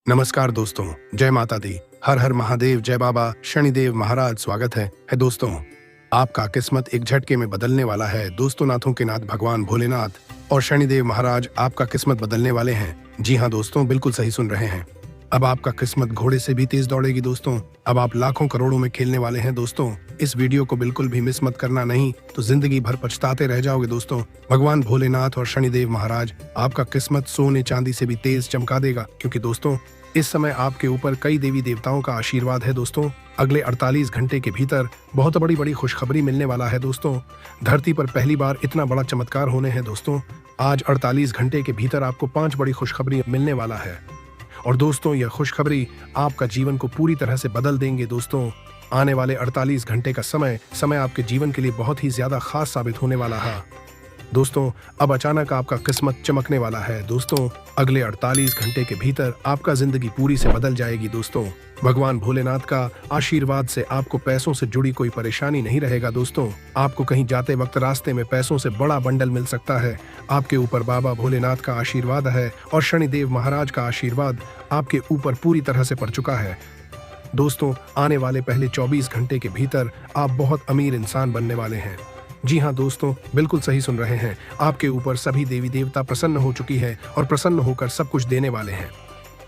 नमस्कार दोस्तों, जय माता दी, हर हर महादेव, जय बाबा शनिदेव महाराज। स्वागत है दोस्तों। आपका किस्मत एक झटके में बदलने वाला है दोस्तों। नाथों के नाथ भगवान भोलेनाथ और शनिदेव महाराज आपका किस्मत बदलने वाले हैं। जी हाँ दोस्तों, बिल्कुल सही सुन रहे हैं। अब आपका किस्मत घोड़े से भी तेज दौड़ेगी दोस्तों। अब आप लाखों करोड़ों में खेलने वाले हैं दोस्तों। इस वीडियो को बिल्कुल भी मिस मत करना, नहीं तो जिंदगी भर पछताते रह जाओगे दोस्तों। भगवान भोलेनाथ और शनिदेव महाराज आपका किस्मत सोने चांदी से भी तेज चमका देगा, क्योंकि दोस्तों इस समय आपके ऊपर कई देवी देवताओं का आशीर्वाद है दोस्तों। अगले 48 घंटे के भीतर बहुत बड़ी खुशखबरी मिलने वाला है दोस्तों। धरती पर पहली बार इतना बड़ा चमत्कार होने हैं दोस्तों। आज 48 घंटे के भीतर आपको 5 बड़ी खुशखबरी मिलने वाला है। और दोस्तों यह खुशखबरी आपका जीवन को पूरी तरह से बदल देंगे दोस्तों। आने वाले 48 घंटे का समय आपके जीवन के लिए बहुत ही ज्यादा खास साबित होने वाला है दोस्तों। अब अचानक आपका किस्मत चमकने वाला है दोस्तों। अगले 48 घंटे के भीतर आपका जिंदगी पूरी से बदल जाएगी दोस्तों। भगवान भोलेनाथ का आशीर्वाद से आपको पैसों से जुड़ी कोई परेशानी नहीं रहेगा दोस्तों। आपको कहीं जाते वक्त रास्ते में पैसों से बड़ा बंडल मिल सकता है। आपके ऊपर बाबा भोलेनाथ का आशीर्वाद है और शनिदेव महाराज का आशीर्वाद आपके ऊपर पूरी तरह से पड़ चुका है दोस्तों। आने वाले पहले 24 घंटे के भीतर आप बहुत अमीर इंसान बनने वाले हैं। जी हाँ दोस्तों, बिल्कुल सही सुन रहे हैं। आपके ऊपर सभी देवी देवता प्रसन्न हो चुकी है और प्रसन्न होकर सब कुछ देने वाले हैं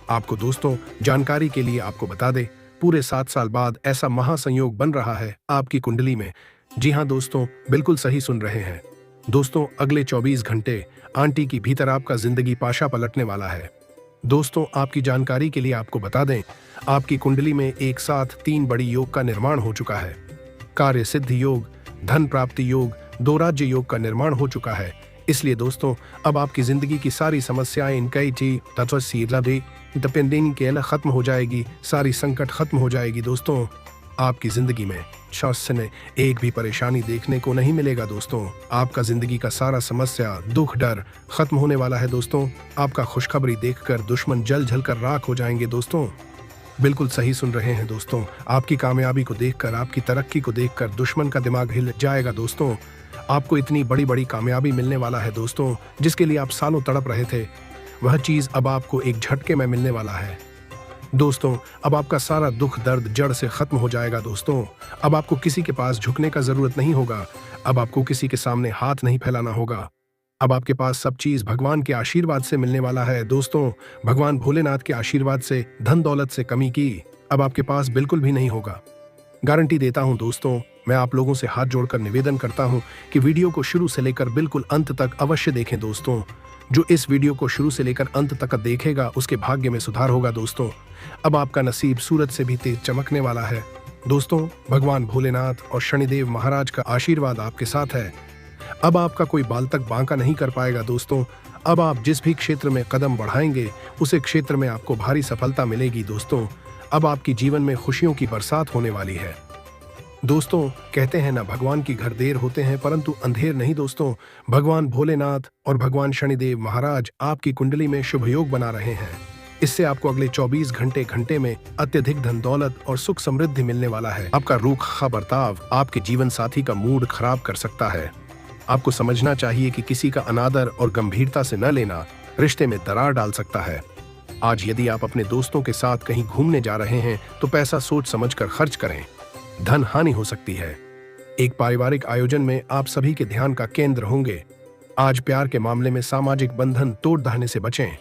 आपको दोस्तों। जानकारी के लिए आपको बता दें, पूरे 7 साल बाद ऐसा महासंयोग बन रहा है आपकी कुंडली में। जी हाँ दोस्तों, बिल्कुल सही सुन रहे हैं दोस्तों। अगले 24 घंटे आंटी की भीतर आपका जिंदगी पाशा पलटने वाला है दोस्तों। आपकी जानकारी के लिए आपको बता दें, आपकी कुंडली में एक साथ 3 बड़ी योग का निर्माण हो चुका है। कार्य सिद्धि योग, धन प्राप्ति योग, 2 राज्य योग का निर्माण हो चुका है। इसलिए दोस्तों अब आपकी जिंदगी की सारी समस्याएं खत्म हो जाएगी, सारी संकट खत्म हो जाएगी दोस्तों। आपकी जिंदगी में शासन एक भी परेशानी देखने को नहीं मिलेगा दोस्तों। आपका जिंदगी का सारा समस्या, दुख, डर खत्म होने वाला है दोस्तों। आपका खुशखबरी देखकर दुश्मन जल जल कर राख हो जाएंगे दोस्तों। बिल्कुल सही सुन रहे हैं दोस्तों। आपकी कामयाबी को देखकर, आपकी तरक्की को देखकर दुश्मन का दिमाग हिल जाएगा दोस्तों। आपको इतनी बड़ी कामयाबी मिलने वाला है दोस्तों, जिसके लिए आप सालों तड़प रहे थे। वह चीज अब आपको एक झटके में मिलने वाला है दोस्तों। अब आपका सारा दुख दर्द जड़ से खत्म हो जाएगा दोस्तों। अब आपको किसी के पास झुकने का जरूरत नहीं होगा। अब आपको किसी के सामने हाथ नहीं फैलाना होगा। अब आपके पास सब चीज भगवान के आशीर्वाद से मिलने वाला है दोस्तों। भगवान भोलेनाथ के आशीर्वाद से धन दौलत से कमी की अब आपके पास बिल्कुल भी नहीं होगा। गारंटी देता हूं दोस्तों। मैं आप लोगों से हाथ जोड़कर निवेदन करता हूं कि वीडियो को शुरू से लेकर बिल्कुल अंत तक अवश्य देखें दोस्तों। जो इस वीडियो को शुरू से लेकर अंत तक देखेगा उसके भाग्य में सुधार होगा दोस्तों। अब आपका नसीब सूरज से भी तेज चमकने वाला है दोस्तों। भगवान भोलेनाथ और शनिदेव महाराज का आशीर्वाद आपके साथ है। अब आपका कोई बाल तक बांका नहीं कर पाएगा दोस्तों। अब आप जिस भी क्षेत्र में कदम बढ़ाएंगे उसे क्षेत्र में आपको भारी सफलता मिलेगी दोस्तों। अब आपकी जीवन में खुशियों की बरसात होने वाली है दोस्तों। कहते हैं ना, भगवान की घर देर होते हैं परंतु अंधेर नहीं दोस्तों। भगवान भोलेनाथ और भगवान शनिदेव महाराज आपकी कुंडली में शुभ योग बना रहे हैं। इससे आपको अगले 24 घंटे में अत्यधिक धन दौलत और सुख समृद्धि मिलने वाला है। आपका रूखा बर्ताव आपके जीवन साथी का मूड खराब कर सकता है। आपको समझना चाहिए कि किसी का अनादर और गंभीरता से न लेना रिश्ते में दरार डाल सकता है। आज यदि आप अपने दोस्तों के साथ कहीं घूमने जा रहे हैं तो पैसा सोच समझकर खर्च करें, धन हानि हो सकती है। एक पारिवारिक आयोजन में आप सभी के ध्यान का केंद्र होंगे। आज प्यार के मामले में सामाजिक बंधन तोड़ देने से बचें।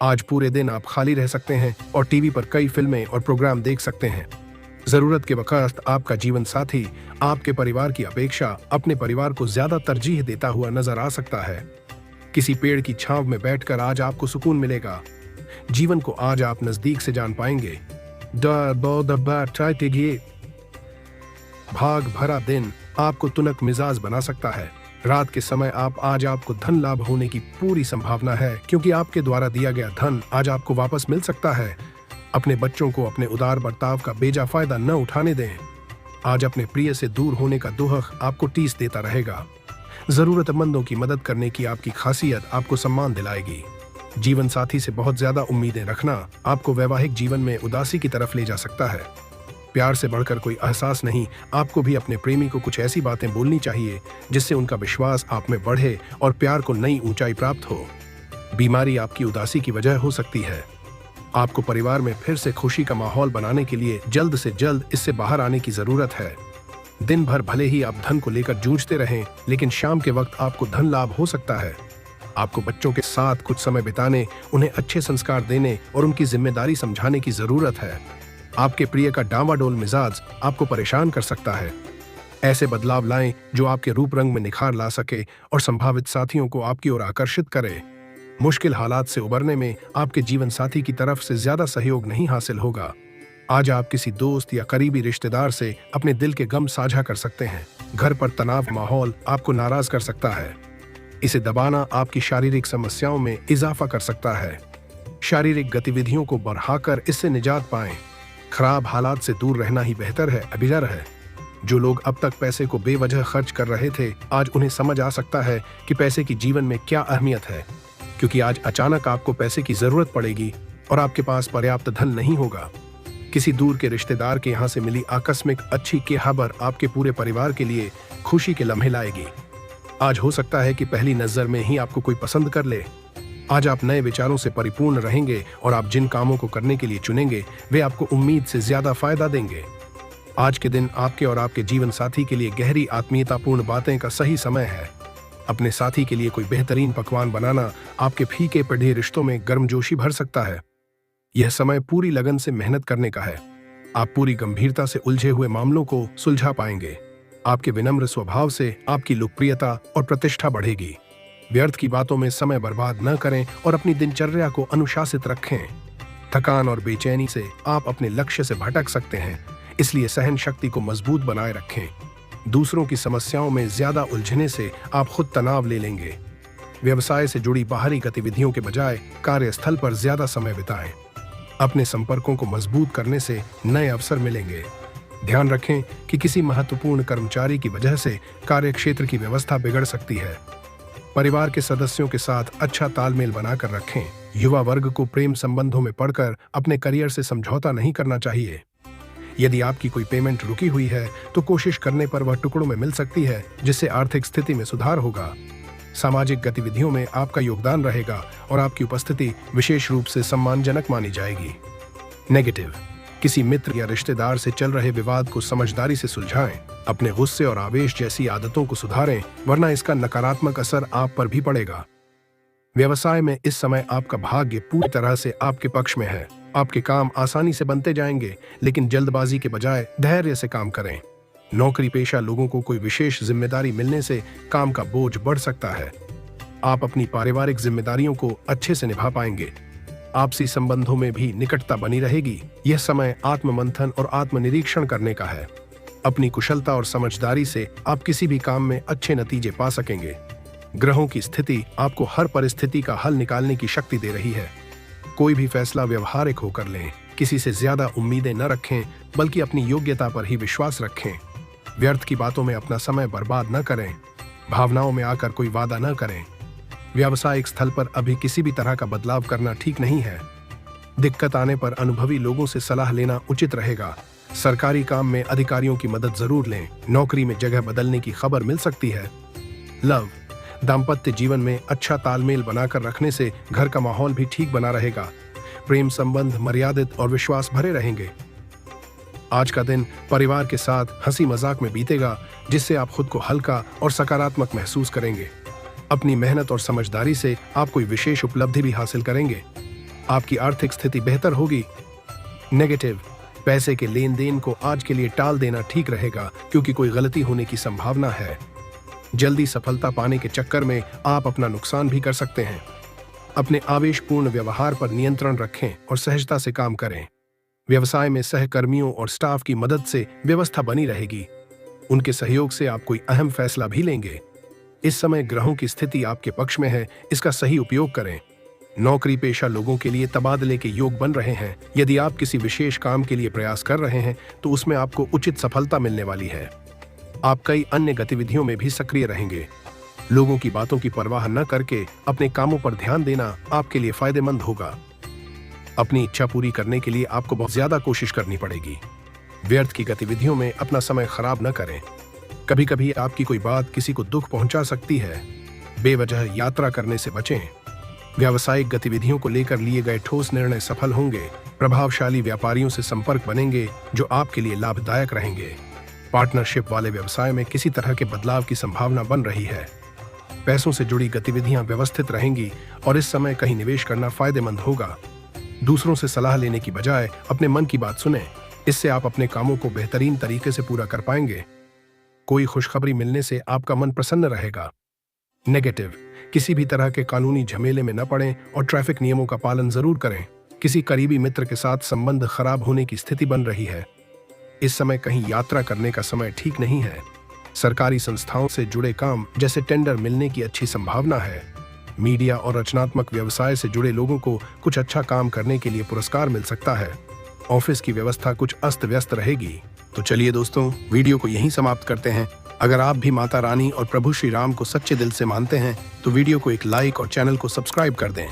आज पूरे दिन आप खाली रह सकते हैं और टीवी पर कई फिल्में और प्रोग्राम देख सकते हैं। जरूरत के वक्त आपका जीवन साथी आपके परिवार की अपेक्षा अपने परिवार को ज्यादा तरजीह देता हुआ नजर आ सकता है। किसी पेड़ की छांव में बैठकर आज आपको सुकून मिलेगा। जीवन को आज आप नजदीक से जान पाएंगे। भाग भरा दिन आपको तुनक मिजाज बना सकता है। रात के समय आज आपको धन लाभ होने की पूरी संभावना है, क्योंकि आपके द्वारा दिया गया धन आज आपको वापस मिल सकता है। अपने बच्चों को अपने उदार बर्ताव का बेजा फायदा न उठाने दें। आज अपने प्रिय से दूर होने का दुख आपको टीस देता रहेगा। जरूरतमंदों की मदद करने की आपकी खासियत आपको सम्मान दिलाएगी। जीवन साथी से बहुत ज्यादा उम्मीदें रखना आपको वैवाहिक जीवन में उदासी की तरफ ले जा सकता है। प्यार से बढ़कर कोई एहसास नहीं। आपको भी अपने प्रेमी को कुछ ऐसी बातें बोलनी चाहिए जिससे उनका विश्वास आप में बढ़े और प्यार को नई ऊंचाई प्राप्त हो। बीमारी आपकी उदासी की वजह हो सकती है। आपको परिवार में फिर से खुशी का माहौल बनाने के लिए जल्द से जल्द इससे बाहर आने की जरूरत है। दिन भर भले ही आप धन को लेकर जूझते रहें, लेकिन शाम के वक्त आपको धन लाभ हो सकता है। आपको बच्चों के साथ कुछ समय बिताने, उन्हें अच्छे संस्कार देने और उनकी जिम्मेदारी समझाने की जरूरत है। आपके प्रिय का डांवाडोल मिजाज आपको परेशान कर सकता है। ऐसे बदलाव लाएं जो आपके रूप रंग में निखार ला सके और संभावित साथियों को आपकी ओर आकर्षित करे। मुश्किल हालात से उबरने में आपके जीवन साथी की तरफ से ज्यादा सहयोग नहीं हासिल होगा। आज आप किसी दोस्त या करीबी रिश्तेदार से अपने दिल के गम साझा कर सकते हैं। घर पर तनाव माहौल आपको नाराज कर सकता है। इसे दबाना आपकी शारीरिक समस्याओं में इजाफा कर सकता है। शारीरिक गतिविधियों को बढ़ाकर इससे निजात पाएं। खराब हालात से दूर रहना ही बेहतर है अभिजर है। जो लोग अब तक पैसे को बेवजह खर्च कर रहे थे, आज उन्हें समझ आ सकता है कि पैसे की जीवन में क्या अहमियत है, क्योंकि आज अचानक आपको पैसे की जरूरत पड़ेगी और आपके पास पर्याप्त धन नहीं होगा। किसी दूर के रिश्तेदार के यहाँ से मिली आकस्मिक अच्छी खबर आपके पूरे परिवार के लिए खुशी के लम्हे लाएगी। आज हो सकता है कि पहली नजर में ही आपको कोई पसंद कर ले। आज आप नए विचारों से परिपूर्ण रहेंगे और आप जिन कामों को करने के लिए चुनेंगे वे आपको उम्मीद से ज्यादा फायदा देंगे। आज के दिन आपके और आपके जीवन साथी के लिए गहरी आत्मीयतापूर्ण बातें का सही समय है। अपने साथी के लिए कोई बेहतरीन पकवान बनाना आपके फीके पड़े रिश्तों में गर्मजोशी भर सकता है। यह समय पूरी लगन से मेहनत करने का है। आप पूरी गंभीरता से उलझे हुए मामलों को सुलझा पाएंगे। आपके विनम्र स्वभाव से आपकी लोकप्रियता और प्रतिष्ठा बढ़ेगी। व्यर्थ की बातों में समय बर्बाद न करें और अपनी दिनचर्या को अनुशासित रखें। थकान और बेचैनी से आप अपने लक्ष्य से भटक सकते हैं, इसलिए सहन शक्ति को मजबूत बनाए रखें। दूसरों की समस्याओं में ज्यादा उलझने से आप खुद तनाव ले लेंगे। व्यवसाय से जुड़ी बाहरी गतिविधियों के बजाय कार्यस्थल पर ज्यादा समय बिताएं। अपने संपर्कों को मजबूत करने से नए अवसर मिलेंगे। ध्यान रखें कि किसी महत्वपूर्ण कर्मचारी की वजह से कार्यक्षेत्र की व्यवस्था बिगड़ सकती है। परिवार के सदस्यों के साथ अच्छा तालमेल बनाकर रखें। युवा वर्ग को प्रेम संबंधों में पड़कर अपने करियर से समझौता नहीं करना चाहिए। यदि आपकी कोई पेमेंट रुकी हुई है तो कोशिश करने पर वह टुकड़ों में मिल सकती है, जिससे आर्थिक स्थिति में सुधार होगा। सामाजिक गतिविधियों में आपका योगदान रहेगा और आपकी उपस्थिति विशेष रूप से सम्मानजनक मानी जाएगी। नेगेटिव, किसी मित्र या रिश्तेदार से चल रहे विवाद को समझदारी से सुलझाएं। अपने गुस्से और आवेश जैसी आदतों को सुधारें, वरना इसका नकारात्मक असर आप पर भी पड़ेगा। व्यवसाय में इस समय आपका भाग्य पूरी तरह से आपके पक्ष में है। आपके काम आसानी से बनते जाएंगे, लेकिन जल्दबाजी के बजाय धैर्य से काम करें। नौकरी पेशा लोगों को कोई विशेष जिम्मेदारी मिलने से काम का बोझ बढ़ सकता है। आप अपनी पारिवारिक जिम्मेदारियों को अच्छे से निभा पाएंगे। आपसी संबंधों में भी निकटता बनी रहेगी। यह समय आत्ममंथन और आत्मनिरीक्षण करने का है। अपनी कुशलता और समझदारी से आप किसी भी काम में अच्छे नतीजे पा सकेंगे। ग्रहों की स्थिति आपको हर परिस्थिति का हल निकालने की शक्ति दे रही है। कोई भी फैसला व्यवहारिक होकर लें। किसी से ज्यादा उम्मीदें न रखें, बल्कि अपनी योग्यता पर ही विश्वास रखें। व्यर्थ की बातों में अपना समय बर्बाद न करें। भावनाओं में आकर कोई वादा न करें। व्यावसायिक स्थल पर अभी किसी भी तरह का बदलाव करना ठीक नहीं है। दिक्कत आने पर अनुभवी लोगों से सलाह लेना उचित रहेगा। सरकारी काम में अधिकारियों की मदद जरूर लें। नौकरी में जगह बदलने की खबर मिल सकती है। लव, दाम्पत्य जीवन में अच्छा तालमेल बनाकर रखने से घर का माहौल भी ठीक बना रहेगा। प्रेम संबंध मर्यादित और विश्वास भरे रहेंगे। आज का दिन परिवार के साथ हंसी मजाक में बीतेगा, जिससे आप खुद को हल्का और सकारात्मक महसूस करेंगे। अपनी मेहनत और समझदारी से आप कोई विशेष उपलब्धि भी हासिल करेंगे। आपकी आर्थिक स्थिति बेहतर होगी। नेगेटिव, पैसे के लेन देन को आज के लिए टाल देना ठीक रहेगा, क्योंकि कोई गलती होने की संभावना है। जल्दी सफलता पाने के चक्कर में आप अपना नुकसान भी कर सकते हैं। अपने आवेशपूर्ण व्यवहार पर नियंत्रण रखें और सहजता से काम करें। व्यवसाय में सहकर्मियों और स्टाफ की मदद से व्यवस्था बनी रहेगी। उनके सहयोग से आप कोई अहम फैसला भी लेंगे। इस समय ग्रहों की स्थिति आपके पक्ष में है, इसका सही उपयोग करें। नौकरी पेशा लोगों के लिए तबादले के योग बन रहे हैं। यदि आप किसी विशेष काम के लिए प्रयास कर रहे हैं तो उसमें आपको उचित सफलता मिलने वाली है। आप कई अन्य गतिविधियों में भी सक्रिय रहेंगे। लोगों की बातों की परवाह न करके अपने कामों पर ध्यान देना आपके लिए फायदेमंद होगा। अपनी इच्छा पूरी करने के लिए आपको बहुत ज्यादा कोशिश करनी पड़ेगी। व्यर्थ की गतिविधियों में अपना समय खराब न करें। कभी कभी आपकी कोई बात किसी को दुख पहुंचा सकती है। बेवजह यात्रा करने से बचें। व्यावसायिक गतिविधियों को लेकर लिए गए ठोस निर्णय सफल होंगे। प्रभावशाली व्यापारियों से संपर्क बनेंगे जो आपके लिए लाभदायक रहेंगे। पार्टनरशिप वाले व्यवसाय में किसी तरह के बदलाव की संभावना बन रही है। पैसों से जुड़ी गतिविधियां व्यवस्थित रहेंगी और इस समय कहीं निवेश करना फायदेमंद होगा। दूसरों से सलाह लेने की बजाय अपने मन की बात सुनें, इससे आप अपने कामों को बेहतरीन तरीके से पूरा कर पाएंगे। कोई खुशखबरी मिलने से आपका मन प्रसन्न रहेगा। नेगेटिव, किसी भी तरह के कानूनी झमेले में न पड़ें और ट्रैफिक नियमों का पालन जरूर करें। किसी करीबी मित्र के साथ संबंध खराब होने की स्थिति बन रही है। इस समय कहीं यात्रा करने का समय ठीक नहीं है। सरकारी संस्थाओं से जुड़े काम जैसे टेंडर मिलने की अच्छी संभावना है। मीडिया और रचनात्मक व्यवसाय से जुड़े लोगों को कुछ अच्छा काम करने के लिए पुरस्कार मिल सकता है। ऑफिस की व्यवस्था कुछ अस्त व्यस्त रहेगी। तो चलिए दोस्तों, वीडियो को यहीं समाप्त करते हैं। अगर आप भी माता रानी और प्रभु श्री राम को सच्चे दिल से मानते हैं तो वीडियो को एक लाइक और चैनल को सब्सक्राइब कर दें।